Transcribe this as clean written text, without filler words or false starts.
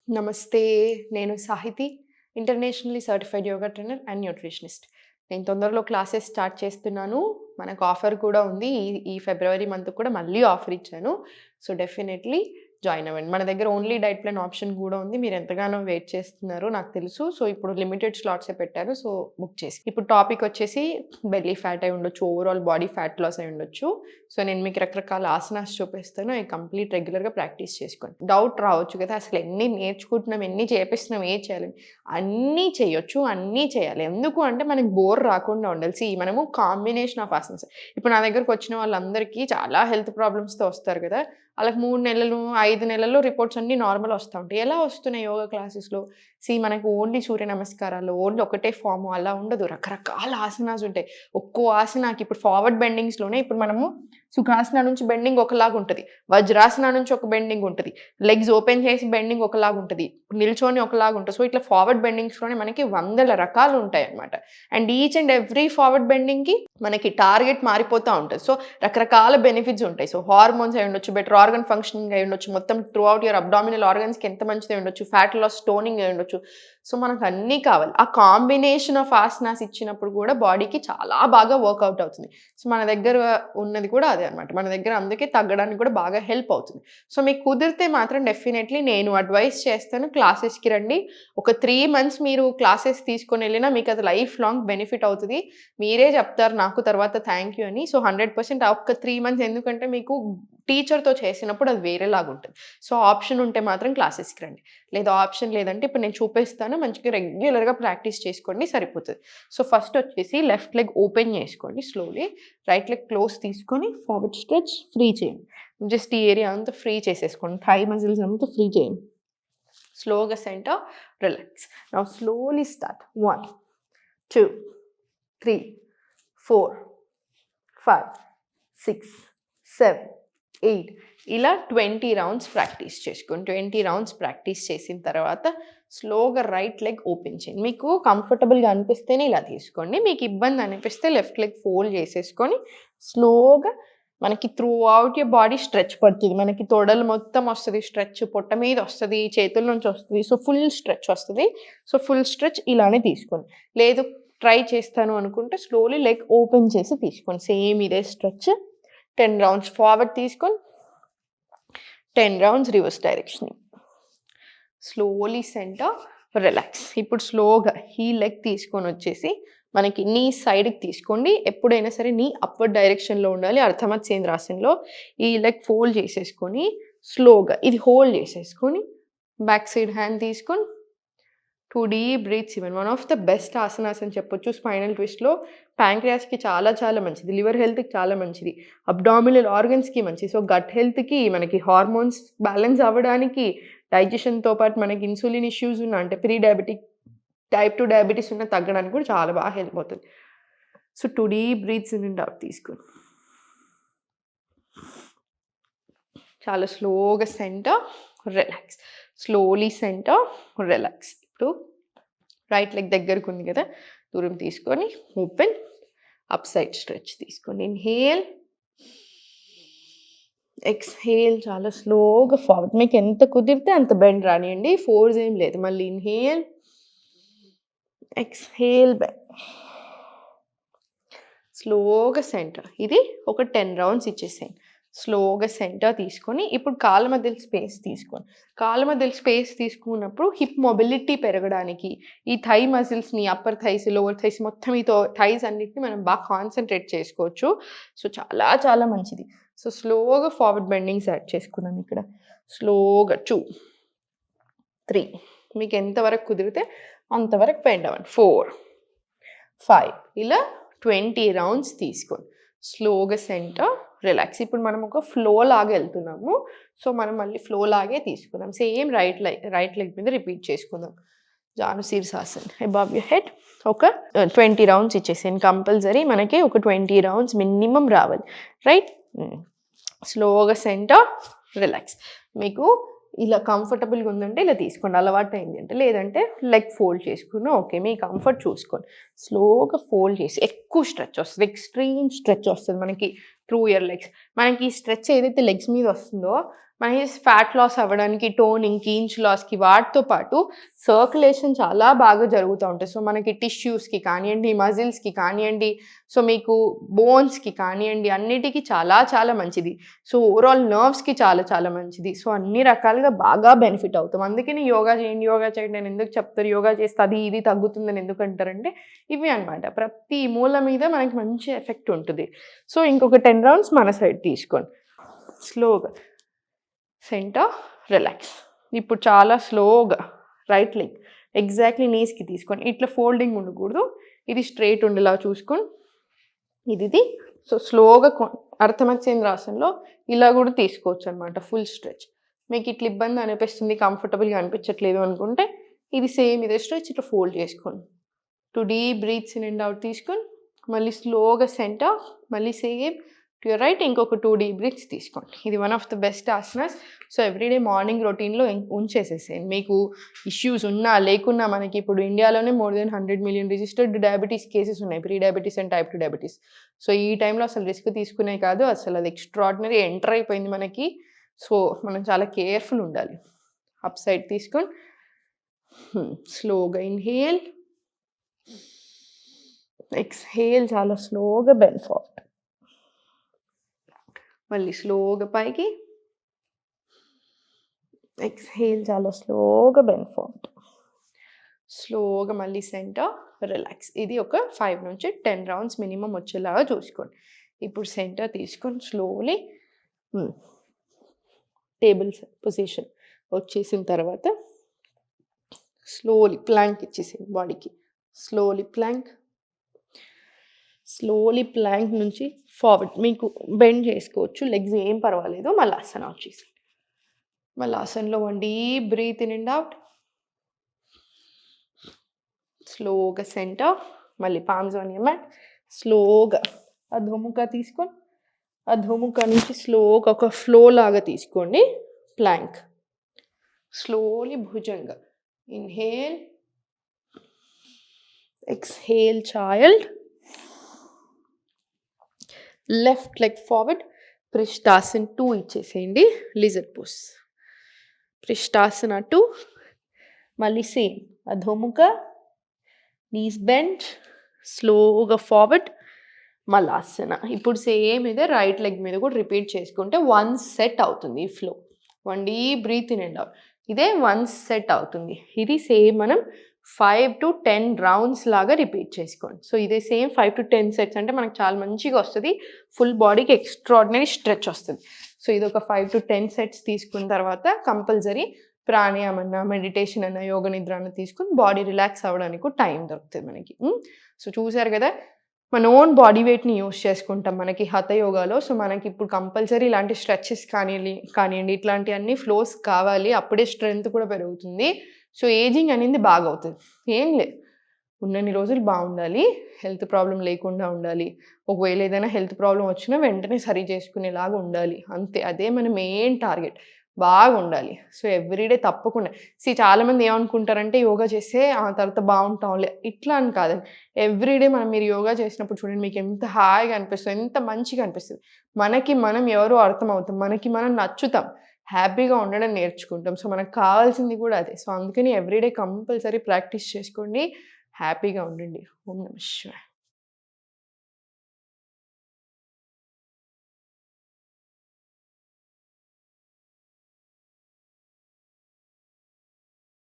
నమస్తే. నేను Sahithi. Internationally certified yoga trainer and nutritionist. నేను తొందరలో క్లాసెస్ స్టార్ట్ చేస్తున్నాను. మనకు ఆఫర్ కూడా ఉంది. ఈ ఫిబ్రవరి మంత్ కూడా మళ్ళీ ఆఫర్ ఇచ్చాను. సో, డెఫినెట్‌లీ జాయిన్ అవ్వండి. మన దగ్గర ఓన్లీ డైట్ ప్లాన్ ఆప్షన్ కూడా ఉంది. మీరు ఎంతగానో వెయిట్ చేస్తున్నారో నాకు తెలుసు. సో, ఇప్పుడు లిమిటెడ్ స్లాట్సే పెట్టారు. సో, బుక్ చేసి. ఇప్పుడు టాపిక్ వచ్చేసి బెల్లీ ఫ్యాట్ అయి ఉండొచ్చు. ఓవరాల్ బాడీ ఫ్యాట్ లాస్ అయి ఉండొచ్చు. సో, నేను మీకు రకరకాల ఆసనాస్ చూపిస్తాను. అవి కంప్లీట్ రెగ్యులర్‌గా ప్రాక్టీస్ చేసుకోండి. డౌట్ రావచ్చు కదా! అసలు ఎన్ని నేర్చుకుంటున్నాం, ఎన్ని చేపిస్తున్నాం, ఏది చేయాలి? అన్నీ చేయొచ్చు, అన్నీ చేయాలి. ఎందుకు అంటే మనకి బోర్ రాకుండా ఉండాలి. మనము కాంబినేషన్ ఆఫ్ ఆసనాస్. ఇప్పుడు నా దగ్గరకు వచ్చిన వాళ్ళందరికీ చాలా హెల్త్ ప్రాబ్లమ్స్‌తో వస్తారు కదా! ఆళ్ళకి 3 నెలలు, 5 నెలల్లో రిపోర్ట్స్ అన్నీ నార్మల్ వస్తా ఉంటాయి. ఎలా వస్తున్నాయి యోగా క్లాసెస్‌లో? మనకు ఓన్లీ సూర్య నమస్కారాలు, ఓన్లీ ఒకటే ఫార్మ్ అలా ఉండదు. రకరకాల ఆసనాస్ ఉంటాయి. ఒక్కో ఆసనాకి ఇప్పుడు ఫార్వర్డ్ బెండింగ్స్‌లోనే ఇప్పుడు మనము సుఖాసన నుంచి బెండింగ్ ఒకలాగా ఉంటది. వజ్రాసన నుంచి ఒక బెండింగ్ ఉంటది. లెగ్స్ ఓపెన్ చేసి బెండింగ్ ఒకలాగా ఉంటది. నిల్చొని ఒకలాగా ఉంటది. సో, ఇట్లా ఫార్వర్డ్ బెండింగ్స్‌లోనే మనకి వందల రకాలు ఉంటాయన్నమాట. And each and every forward బెండింగ్‌కి మనకి టార్గెట్ మారిపోతా ఉంటది. సో, రకరకాల బెనిఫిట్స్ ఉంటాయి. సో, హార్మోన్స్ అయి ఉండొచ్చు, బెటర్ ఆర్గన్ ఫంక్షనింగ్ అయి ఉండొచ్చు, మొత్తం త్రూ ఔట్ యువర్ అబ్డామినల్ ఆర్గన్స్‌కి ఎంత మంచిది అయి ఉండొచ్చు, ఫ్యాట్ లాస్, టోనింగ్ అయి ఉండొచ్చు. సో, మనకు అన్నీ కావాలి. ఆ కాంబినేషన్ ఆఫ్ ఆసనాస్ ఇచ్చినప్పుడు కూడా బాడీకి చాలా బాగా వర్కౌట్ అవుతుంది. సో, మన దగ్గర ఉన్నది కూడా అదే అనమాట. మన దగ్గర అందుకే తగ్గడానికి కూడా బాగా హెల్ప్ అవుతుంది. సో, మీకు కుదిరితే మాత్రం డెఫినెట్‌లీ నేను అడ్వైస్ చేస్తాను. క్లాసెస్‌కి రండి. ఒక 3 మంత్స్ మీరు క్లాసెస్ తీసుకొనెళ్ళినా మీకు అది లైఫ్ లాంగ్ బెనిఫిట్ అవుతది. మీరే చెప్తారు నాకు తర్వాత థాంక్ యూ అని. సో, 100% ఆ ఒక్క 3 మంత్స్ ఎందుకంటే మీకు టీచర్‌తో చేసినప్పుడు అది వేరేలాగుంటది. సో, ఆప్షన్ ఉంటే మాత్రం క్లాసెస్‌కి రండి. లేదా ఆప్షన్ లేదంటే ఇప్పుడు నేను చూపిస్తాను. మంచిగా రెగ్యులర్‌గా ప్రాక్టీస్ చేసుకోండి సరిపోతది. సో, ఫస్ట్ వచ్చేసి లెఫ్ట్ లెగ్ ఓపెన్ చేసుకోండి స్లోలీ. రైట్ లెగ్ క్లోజ్ తీసుకొని ఫార్వర్డ్ స్ట్రెచ్ ఫ్రీ చేయండి. జస్ట్ ఈ ఏరియా అంతా ఫ్రీ చేసేసుకోండి. థై మజిల్స్ అంతా ఫ్రీ చేయండి. స్లోగా centre, relax. Now slowly start. 1, 2, 3, 4, 5, 6, 7, 8 ఇలా 20 రౌండ్స్ ప్రాక్టీస్ చేసుకోండి. 20 రౌండ్స్ ప్రాక్టీస్ చేసిన తర్వాత స్లోగా రైట్ లెగ్ ఓపెన్ చేయండి. మీకు కంఫర్టబుల్‌గా అనిపిస్తేనే ఇలా తీసుకోండి. మీకు ఇబ్బంది అనిపిస్తే లెఫ్ట్ లెగ్ ఫోల్డ్ చేసేసుకొని స్లోగా మనకి through out your body stretch పడుతుంది. మనకి తొడలు మొత్తం వస్తది స్ట్రెచ్, పొట్ట మీద వస్తది, చేతుల నుంచి వస్తది. సో, ఫుల్ స్ట్రెచ్ వస్తది. సో, ఫుల్ స్ట్రెచ్ ఇలానే తీసుకోండి. లేదు ట్రై చేస్తాను అనుకుంటే స్లోలీ లెగ్ ఓపెన్ చేసి తీసుకోండి. సేమ్ ఇదే స్ట్రెచ్ 10 రౌండ్స్ ఫార్వర్డ్ తీసుకొని 10 rounds reverse direction. Slowly centre, relax. ఇప్పుడు స్లోగా ఈ లెగ్ తీసుకొనొచ్చేసి మనకి నీ సైడ్‌కి తీసుకోండి. ఎప్పుడైనా సరే నీ అప్వర్డ్ డైరెక్షన్‌లో ఉండాలి. అర్ధమత్సేంద్రాసనంలో ఈ లెగ్ ఫోల్డ్ చేసేసుకొని స్లోగా ఇది హోల్డ్ చేసేసుకొని బ్యాక్ సైడ్ హ్యాండ్ తీసుకొని 2 డీప్ బ్రీత్స్ ఇవ్వండి. One of the best asanas అని చెప్పొచ్చు. స్పైనల్ ట్విస్ట్‌లో ప్యాంక్రియాస్‌కి చాలా చాలా మంచిది. లివర్ హెల్త్‌కి చాలా మంచిది. అబ్డామినల్ ఆర్గన్స్‌కి మంచిది. సో, గట్ హెల్త్‌కి, మనకి హార్మోన్స్ బ్యాలెన్స్ అవ్వడానికి, డైజెషన్‌తో పాటు మనకి ఇన్సులిన్ ఇష్యూస్ ఉన్న అంటే ప్రీ డయాబెటిక్, టైప్ 2 డయాబెటిస్ ఉన్న తగ్గడానికి కూడా చాలా బాగా హెల్ప్ అవుతుంది. So, 2 deep breaths in and out తీసుకోండి. చాలా స్లోగా centre, relax. Slowly centre, relax. ఇప్పుడు రైట్ లెగ్ దగ్గరకుంది కదా! దూరం తీసుకొని ఓపెన్, అప్ సైడ్ స్ట్రెచ్ తీసుకోండి. ఇన్‌హేల్, ఎక్స్‌హేల్ చాలా స్లోగా ఫార్వర్డ్. మీకు ఎంత కుదిరితే అంత బెండ్ రానియండి. ఫోర్స్ ఏం లేదు. మళ్ళీ ఇన్‌హేల్, ఎక్స్‌హేల్ బెండ్. స్లోగా సెంటర్. ఇది ఒక 10 రౌండ్స్ ఇచ్చేసేయండి. స్లోగా సెంటర్ తీసుకొని ఇప్పుడు కాళ్ళ మధ్యలో స్పేస్ తీసుకోండి. కాళ్ళ మధ్యలో స్పేస్ తీసుకున్నప్పుడు హిప్ మొబిలిటీ పెరగడానికి, ఈ థై మజిల్స్‌ని, అప్పర్ థైస్, లోవర్ థైస్ మొత్తం ఈ థైస్ అన్నిటిని మనం బాగా కాన్సంట్రేట్ చేసుకోవచ్చు. సో, చాలా చాలా మంచిది. సో, స్లోగా ఫార్వర్డ్ బెండింగ్స్ యాడ్ చేసుకున్నాం ఇక్కడ. స్లోగా 2, 3 మీకు ఎంతవరకు కుదిరితే అంతవరకు బెండ్ అవ్వండి. 4, 5 ఇలా 20 రౌండ్స్ తీసుకోండి. స్లోగా సెంటర్, రిలాక్స్. ఇప్పుడు మనం ఒక ఫ్లో లాగా వెళ్తున్నాము. సో, మనం మళ్ళీ ఫ్లో లాగే తీసుకుందాం. సేమ్ రైట్ లెగ్ మీద రిపీట్ చేసుకుందాం. Janu Shirshasan above your head. ఒక 20 రౌండ్స్ ఇచ్చేసేయండి. కంపల్సరీ మనకి ఒక 20 రౌండ్స్ మినిమమ్ రావాలి. రైట్? స్లోగా సెంటర్, రిలాక్స్. మీకు ఇలా కంఫర్టబుల్‌గా ఉందంటే ఇలా తీసుకోండి. అలవాటయింది అంటే, లేదంటే లెగ్ ఫోల్డ్ చేసుకున్నా ఓకే. మీ కంఫర్ట్ చూసుకోండి. స్లోగా ఫోల్డ్ చేసి ఎక్కువ స్ట్రెచ్ వస్తది. ఎక్స్‌ట్రీమ్ స్ట్రెచ్ వస్తది మనకి త్రూ యువర్ లెగ్స్. మనకి ఈ స్ట్రెచ్ ఏదైతే లెగ్స్ మీద వస్తుందో మనకి ఫ్యాట్ లాస్ అవ్వడానికి, టోనింగ్‌కి, ఇంచ్ లాస్‌కి వాటితో పాటు సర్క్యులేషన్ చాలా బాగా జరుగుతూ ఉంటాయి. సో, మనకి టిష్యూస్‌కి కానియండి, మజిల్స్‌కి కానియండి, సో, మీకు బోన్స్‌కి కానియండి, అన్నిటికి చాలా చాలా మంచిది. సో, ఓవరాల్ నర్వ్స్‌కి చాలా చాలా మంచిది. సో, అన్ని రకాలుగా బాగా బెనిఫిట్ అవుతాం. అందుకని యోగా చేయండి, యోగా చేయండి అని ఎందుకు చెప్తారు? యోగా చేస్తే అది ఇది తగ్గుతుందని ఎందుకు అంటారంటే ఇవి అనమాట. ప్రతి మూల మీద మనకి మంచి ఎఫెక్ట్ ఉంటది. సో, ఇంకొక 10 రౌండ్స్ మన సైడ్ తీసుకోండి. స్లోగా సెంటర్, రిలాక్స్. ఇప్పుడు చాలా స్లోగా రైట్ లెగ్ ఎగ్జాక్ట్లీ నీస్‌కి తీసుకోండి. ఇట్లా ఫోల్డింగ్ ఉండకూడదు. ఇది స్ట్రెయిట్ ఉండేలా చూసుకొని ఇది సో, స్లోగా అర్ధమచ్చేంద్రాసనంలో ఇలా కూడా తీసుకోవచ్చు అనమాట. Full stretch. మీకు ఇట్లా ఇబ్బంది అనిపిస్తుంది, కంఫర్టబుల్‌గా అనిపించట్లేదు అనుకుంటే ఇది సేమ్ ఇదే స్ట్రెచ్ ఇట్లా ఫోల్డ్ చేసుకోండి. 2 deep breaths in and out తీసుకొని మళ్ళీ స్లోగా సెంటర్, మళ్ళీ సేమ్ టు యువర్ రైట్ ఇంకొక 2 డీప్ బ్రీత్స్ తీసుకోండి. ఇది one of the best asanas. So, everyday morning రొటీన్‌లో ఉంచేసేసేయండి. మీకు ఇష్యూస్ ఉన్నా లేకున్నా మనకి ఇప్పుడు ఇండియాలోనే more than 100 million registered diabetes cases ఉన్నాయి. Pre diabetes and type 2 diabetes. So, ఈ టైంలో అసలు రిస్క్ తీసుకునే కాదు. అసలు అది ఎక్స్ట్రార్డినరీ ఎంటర్ అయిపోయింది మనకి. సో, మనం చాలా కేర్‌ఫుల్ ఉండాలి. అప్ సైడ్ తీసుకొని స్లోగా ఇన్‌హేల్, ఎక్స్‌హేల్ చాలా స్లోగా బెండ్ ఫార్వర్డ్. మళ్ళీ స్లోగా పైకి, ఎక్స్‌హేల్ చాలా స్లోగా బెండ్ ఫార్వర్డ్. స్లోగా మళ్ళీ సెంటర్, రిలాక్స్. ఇది ఒక 5 నుంచి 10 రౌండ్స్ మినిమం వచ్చేలాగా చూసుకోండి. ఇప్పుడు సెంటర్ తీసుకొని స్లోలీ టేబుల్ పొజిషన్ వచ్చేసిన తర్వాత స్లోలీ ప్లాంక్ ఇచ్చేసేయండి బాడీకి. స్లోలీ ప్లాంక్ నుంచి ఫార్వర్డ్. మీకు బెండ్ చేసుకోవచ్చు, లెగ్స్ ఏం పర్వాలేదు. మలాసన వచ్చేసింది. మలాసనలో 1 deep breath in and out. స్లోగా సెంటర్, మళ్ళీ పామ్స్ ఆన్ యువర్ మ్యాట్. స్లోగా అధోముఖ తీసుకొని అధోముఖ నుంచి స్లోగా ఒక ఫ్లో లాగా తీసుకోండి. Plank. Slowly Bhujanga. Inhale, exhale child. Left leg forward. Prishtasan 2 ఇచ్చేసేయండి. Lizard pose. ప్రిష్టాసన 2. మళ్ళీ సేమ్ అధోముఖ, నీస్ బెండ్, స్లోగా ఫార్వర్డ్, మలాసన. ఇప్పుడు సేమ్ ఇదే రైట్ లెగ్ మీద కూడా రిపీట్ చేసుకుంటే 1 సెట్ అవుతుంది ఈ flow. 1 deep breath in and out. ఇదే 1 సెట్ అవుతుంది. ఇది సేమ్ మనం 5 to 10 రౌండ్స్ లాగా రిపీట్ చేసుకోండి. సో, ఇదే సేమ్ 5 to 10 సెట్స్ అంటే మనకు చాలా మంచిగా వస్తుంది. ఫుల్ బాడీకి ఎక్స్ట్రాడినరీ స్ట్రెచ్ వస్తుంది. సో, ఇది ఒక 5 to 10 సెట్స్ తీసుకున్న తర్వాత కంపల్సరీ ప్రాణాయామం అన్నా, మెడిటేషన్ అన్నా, యోగ నిద్ర అన్నా తీసుకొని బాడీ రిలాక్స్ అవ్వడానికి టైం దొరుకుతుంది మనకి. సో, చూసారు కదా, మన ఓన్ బాడీ వెయిట్‌ని యూజ్ చేసుకుంటాం మనకి హఠ యోగాలో. సో, మనకి ఇప్పుడు కంపల్సరీ ఇలాంటి స్ట్రెచెస్ కానియండి ఇట్లాంటివన్నీ ఫ్లోస్ కావాలి. అప్పుడే స్ట్రెంగ్త్ కూడా పెరుగుతుంది. సో, ఏజింగ్ అనేది బాగా అవుతుంది. ఏం లేదు, ఉన్నన్ని రోజులు బాగుండాలి, హెల్త్ ప్రాబ్లం లేకుండా ఉండాలి. ఒకవేళ ఏదైనా హెల్త్ ప్రాబ్లం వచ్చినా వెంటనే సరి చేసుకునేలాగా ఉండాలి. అంతే, అదే మన మెయిన్ టార్గెట్. బాగుండాలి. సో, ఎవ్రీడే తప్పకుండా చాలామంది ఏమనుకుంటారంటే యోగా చేస్తే ఆ తర్వాత బాగుంటాంలే ఇట్లా అని కాదండి. ఎవ్రీడే మీరు యోగా చేసినప్పుడు చూడండి మీకు ఎంత హాయిగా అనిపిస్తుంది, ఎంత మంచిగా అనిపిస్తుంది. మనకి మనం ఎవరో అర్థమవుతాం, మనకి మనం నచ్చుతాం, హ్యాపీగా ఉండడం నేర్చుకుంటాం. సో, మనకు కావాల్సింది కూడా అదే. సో, అందుకని ఎవ్రీడే కంపల్సరీ ప్రాక్టీస్ చేసుకోండి, హ్యాపీగా ఉండండి. ఓం నమః శివాయ.